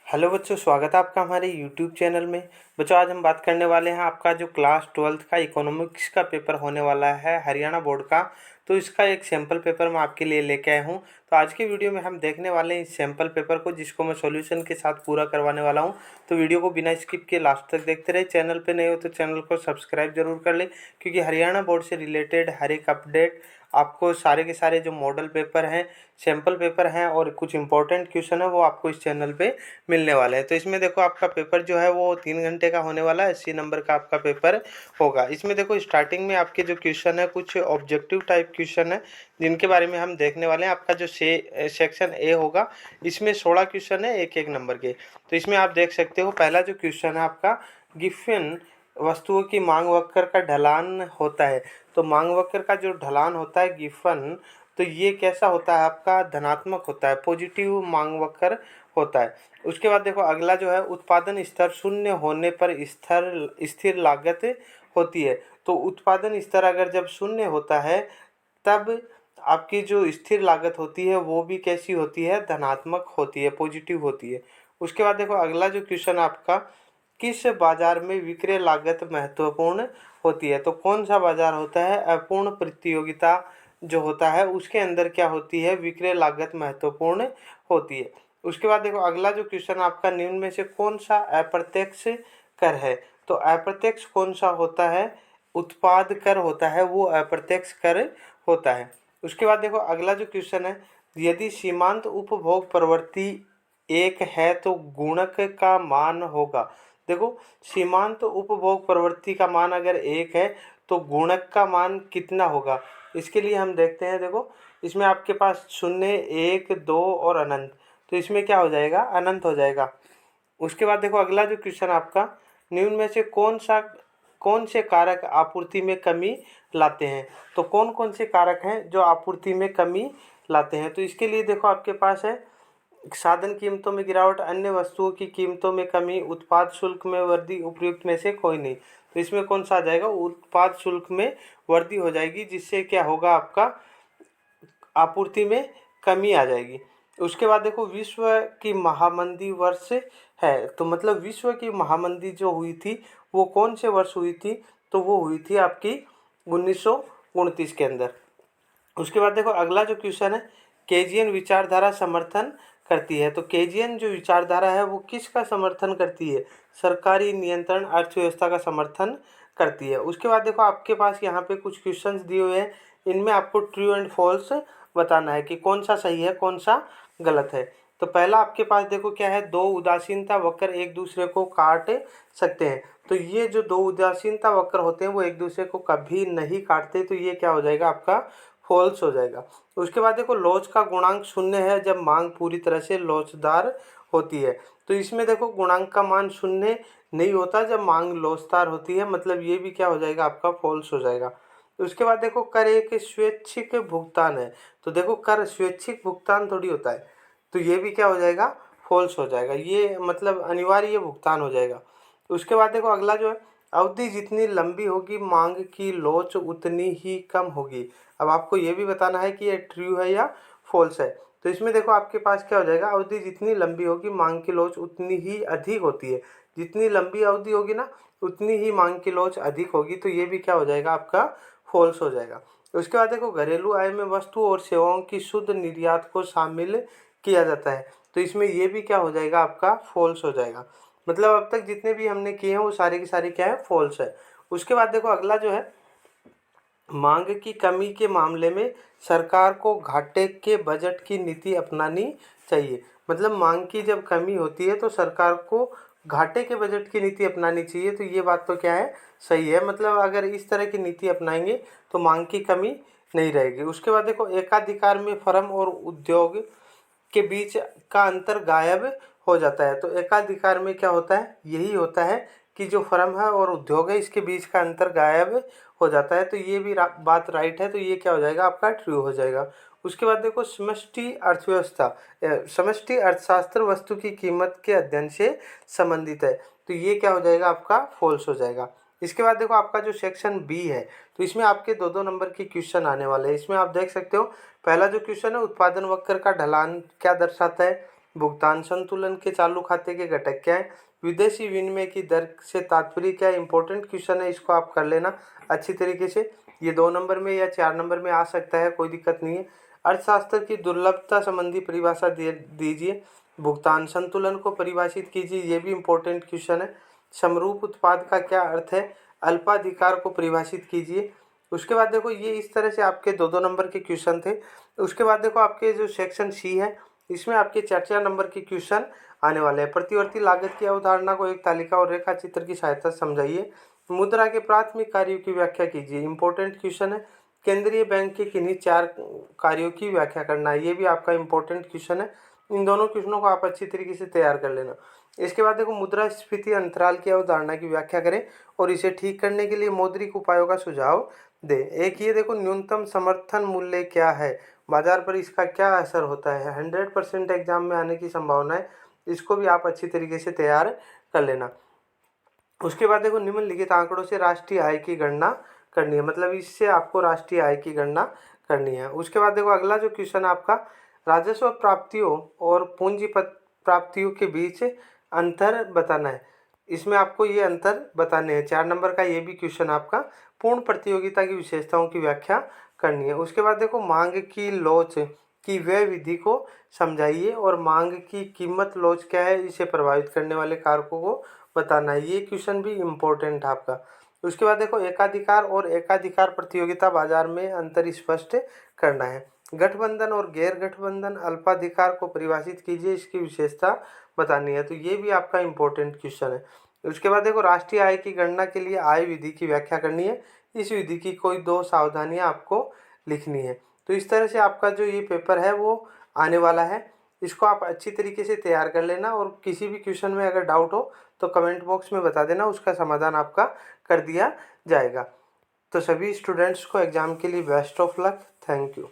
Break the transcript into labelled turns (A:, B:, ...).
A: Hello बच्चों, स्वागत है आपका हमारे यूट्यूब चैनल में। बच्चों, आज हम बात करने वाले हैं आपका जो क्लास 12th का इकोनॉमिक्स का पेपर होने वाला है हरियाणा बोर्ड का। तो इसका एक सैम्पल पेपर मैं आपके लिए लेके आया हूँ। तो आज की वीडियो में हम देखने वाले हैं इस सैम्पल पेपर को, जिसको मैं सॉल्यूशन के साथ पूरा करवाने वाला हूँ। तो वीडियो को बिना स्किप किए लास्ट तक देखते रहे। चैनल पर नए हो तो चैनल को सब्सक्राइब जरूर कर ले, क्योंकि हरियाणा बोर्ड से रिलेटेड हर एक अपडेट आपको सारे के सारे जो मॉडल पेपर हैं, सैम्पल पेपर हैं और कुछ इंपॉर्टेंट क्वेश्चन है वो आपको इस चैनल पे मिलने वाले हैं। तो इसमें देखो आपका पेपर जो है वो 3 घंटे का होने वाला है। 80 नंबर का आपका पेपर होगा। इसमें देखो स्टार्टिंग में आपके जो क्वेश्चन है कुछ ऑब्जेक्टिव टाइप क्वेश्चन है, जिनके बारे में हम देखने वाले हैं। आपका जो सेक्शन ए होगा, इसमें 16 क्वेश्चन है, एक एक नंबर के। तो इसमें आप देख सकते हो पहला जो क्वेश्चन है आपका, गिफिन वस्तुओं की मांग वक्र का ढलान होता है। तो मांग वक्र का जो ढलान होता है गिफन, तो ये कैसा होता है आपका, धनात्मक होता है, पॉजिटिव मांग वक्र होता है। उसके बाद देखो अगला जो है, उत्पादन स्तर शून्य होने पर स्थिर लागत होती है। तो उत्पादन स्तर अगर जब शून्य होता है तब आपकी जो स्थिर लागत होती है वो भी कैसी होती है, धनात्मक होती है, पॉजिटिव होती है। उसके बाद देखो अगला जो क्वेश्चन आपका, किस बाजार में विक्रय लागत महत्वपूर्ण होती है। तो कौन सा बाजार होता है, अपूर्ण प्रतियोगिता जो होता है उसके अंदर क्या होती है, विक्रय लागत महत्वपूर्ण होती है। उसके बाद देखो अगला जो क्वेश्चन आपका, निम्न में से कौन सा अप्रत्यक्ष कर है। तो अप्रत्यक्ष कौन सा होता है, उत्पाद कर होता है, वो अप्रत्यक्ष कर होता है। उसके बाद देखो अगला जो क्वेश्चन है, यदि सीमांत उपभोग प्रवृत्ति एक है तो गुणक का मान होगा। देखो सीमांत उपभोग प्रवृत्ति का मान अगर एक है तो गुणक का मान कितना होगा। इसके लिए हम देखते हैं। देखो इसमें आपके पास शून्य, एक, दो और अनंत, तो इसमें क्या हो जाएगा, अनंत हो जाएगा। उसके बाद देखो अगला जो क्वेश्चन आपका, निम्न में से कौन से कारक आपूर्ति में कमी लाते हैं। तो कौन कौन से कारक हैं जो आपूर्ति में कमी लाते हैं। तो इसके लिए देखो आपके पास है, साधन कीमतों में गिरावट, अन्य वस्तुओं की कीमतों में कमी, उत्पाद शुल्क में वृद्धि, उपयुक्त में से कोई नहीं। तो इसमें कौन सा आ जाएगा, उत्पाद शुल्क में वृद्धि हो जाएगी, जिससे क्या होगा, आपका आपूर्ति में कमी आ जाएगी। उसके बाद देखो विश्व की महामंदी वर्ष है। तो मतलब विश्व की महामंदी जो हुई थी वो कौन से वर्ष हुई थी, तो वो हुई थी आपकी 1929 के अंदर। उसके बाद देखो अगला जो क्वेश्चन है, केजियन विचारधारा समर्थन करती है। तो केजियन जो विचारधारा है वो किसका समर्थन करती है, सरकारी नियंत्रण अर्थव्यवस्था का समर्थन करती है। उसके बाद देखो आपके पास यहाँ पे कुछ क्वेश्चंस दिए हुए हैं, इनमें आपको ट्रू एंड फॉल्स बताना है कि कौन सा सही है कौन सा गलत है। तो पहला आपके पास देखो क्या है, दो उदासीनता वक्र एक दूसरे को काट सकते हैं। तो ये जो दो उदासीनता वक्र होते हैं वो एक दूसरे को कभी नहीं काटते, तो ये क्या हो जाएगा, आपका फॉल्स हो जाएगा। उसके बाद देखो लोच का गुणांक शून्य है जब मांग पूरी तरह से लोचदार होती है। तो इसमें देखो गुणांक का मान शून्य नहीं होता जब मांग लोचदार होती है, मतलब ये भी क्या हो जाएगा, आपका फॉल्स हो जाएगा। उसके बाद देखो कर एक स्वैच्छिक भुगतान है। तो देखो कर स्वैच्छिक भुगतान थोड़ी होता है, तो ये भी क्या हो जाएगा, फॉल्स हो जाएगा, ये मतलब अनिवार्य भुगतान हो जाएगा। उसके बाद देखो अगला जो है, अवधि जितनी लंबी होगी मांग की लोच उतनी ही कम होगी। अब आपको ये भी बताना है कि ये ट्रू है या फॉल्स है। तो इसमें देखो आपके पास क्या हो जाएगा, अवधि जितनी लंबी होगी मांग की लोच उतनी ही अधिक होती है। जितनी लंबी अवधि होगी ना उतनी ही मांग की लोच अधिक होगी, तो ये भी क्या हो जाएगा, आपका फॉल्स हो जाएगा। उसके बाद देखो घरेलू आय में वस्तु और सेवाओं की शुद्ध निर्यात को शामिल किया जाता है। तो इसमें ये भी क्या हो जाएगा, आपका फॉल्स हो जाएगा। मतलब अब तक जितने भी हमने किए हैं वो सारे की सारी क्या है, फॉल्स है। उसके बाद देखो अगला जो है, मांग की कमी के मामले में सरकार को घाटे के बजट की नीति अपनानी चाहिए। मतलब मांग की जब कमी होती है तो सरकार को घाटे के बजट की नीति अपनानी चाहिए। तो ये बात तो क्या है, सही है। मतलब अगर इस तरह की नीति अपनाएंगे तो मांग की कमी नहीं रहेगी। उसके बाद देखो एकाधिकार में फर्म और उद्योग के बीच का अंतर गायब हो जाता है। तो एकाधिकार में क्या होता है, यही होता है कि जो फर्म है और उद्योग है इसके बीच का अंतर गायब हो जाता है। तो ये भी बात राइट है, तो ये क्या हो जाएगा, आपका ट्रू हो जाएगा। उसके बाद देखो समष्टि अर्थव्यवस्था, समष्टि अर्थशास्त्र वस्तु की कीमत के अध्ययन से संबंधित है। तो ये क्या हो जाएगा, आपका फॉल्स हो जाएगा। इसके बाद देखो आपका जो सेक्शन बी है, तो इसमें आपके दो दो नंबर के क्वेश्चन आने वाले हैं। इसमें आप देख सकते हो पहला जो क्वेश्चन है, उत्पादन वक्र का ढलान क्या दर्शाता है। भुगतान संतुलन के चालू खाते के घटक क्या है, विदेशी विनिमय की दर से तात्पर्य क्या है, इंपॉर्टेंट क्वेश्चन है, इसको आप कर लेना अच्छी तरीके से। ये 2 नंबर में या 4 नंबर में आ सकता है, कोई दिक्कत नहीं है। अर्थशास्त्र की दुर्लभता संबंधी परिभाषा दीजिए, भुगतान संतुलन को परिभाषित कीजिए, ये भी इंपॉर्टेंट क्वेश्चन है। समरूप उत्पाद का क्या अर्थ है, अल्पाधिकार को परिभाषित कीजिए। उसके बाद देखो ये इस तरह से आपके 2-2 नंबर के क्वेश्चन थे। उसके बाद देखो आपके जो सेक्शन सी है इसमें आपके 4-4 नंबर के क्वेश्चन आने वाले हैं। प्रतिवर्ती लागत की अवधारणा को एक तालिका और रेखा चित्र की सहायता से समझाइए। मुद्रा के प्राथमिक कार्यों की व्याख्या कीजिए, इंपॉर्टेंट क्वेश्चन है। केंद्रीय बैंक के किन्हीं 4 कार्यों की व्याख्या करना है, ये भी आपका इंपॉर्टेंट क्वेश्चन है। इन दोनों क्वेश्चनों को आप अच्छी तरीके से तैयार कर लेना। इसके बाद देखो मुद्रास्फीति अंतराल की अवधारणा की व्याख्या करें और इसे ठीक करने के लिए मौद्रिक उपायों का सुझाव दे। एक ये देखो न्यूनतम समर्थन मूल्य क्या है, बाजार पर इसका क्या असर होता है, 100% एग्जाम में आने की संभावना है, इसको भी आप अच्छी तरीके से तैयार कर लेना। उसके बाद देखो निम्नलिखित आंकड़ों से राष्ट्रीय आय की गणना करनी है, मतलब इससे आपको राष्ट्रीय आय की गणना करनी है। उसके बाद देखो अगला जो क्वेश्चन है आपका, राजस्व प्राप्तियों और पूंजीपत प्राप्तियों के बीच अंतर बताना है। इसमें आपको ये अंतर बताने हैं, 4 नंबर का ये भी क्वेश्चन आपका। पूर्ण प्रतियोगिता की विशेषताओं की व्याख्या करनी है। उसके बाद देखो मांग की लोच की व्यय विधि को समझाइए और मांग की कीमत लोच क्या है, इसे प्रभावित करने वाले कारकों को बताना है, ये क्वेश्चन भी इम्पोर्टेंट है आपका। उसके बाद देखो एकाधिकार और एकाधिकार प्रतियोगिता बाजार में अंतर स्पष्ट करना है। गठबंधन और गैर गठबंधन अल्पाधिकार को परिभाषित कीजिए, इसकी विशेषता बतानी है, तो ये भी आपका इम्पोर्टेंट क्वेश्चन है। उसके बाद देखो राष्ट्रीय आय की गणना के लिए आय विधि की व्याख्या करनी है, इस विधि की कोई 2 सावधानियां आपको लिखनी है। तो इस तरह से आपका जो ये पेपर है वो आने वाला है, इसको आप अच्छी तरीके से तैयार कर लेना और किसी भी क्वेश्चन में अगर डाउट हो तो कमेंट बॉक्स में बता देना, उसका समाधान आपका कर दिया जाएगा। तो सभी स्टूडेंट्स को एग्ज़ाम के लिए best of luck. Thank you.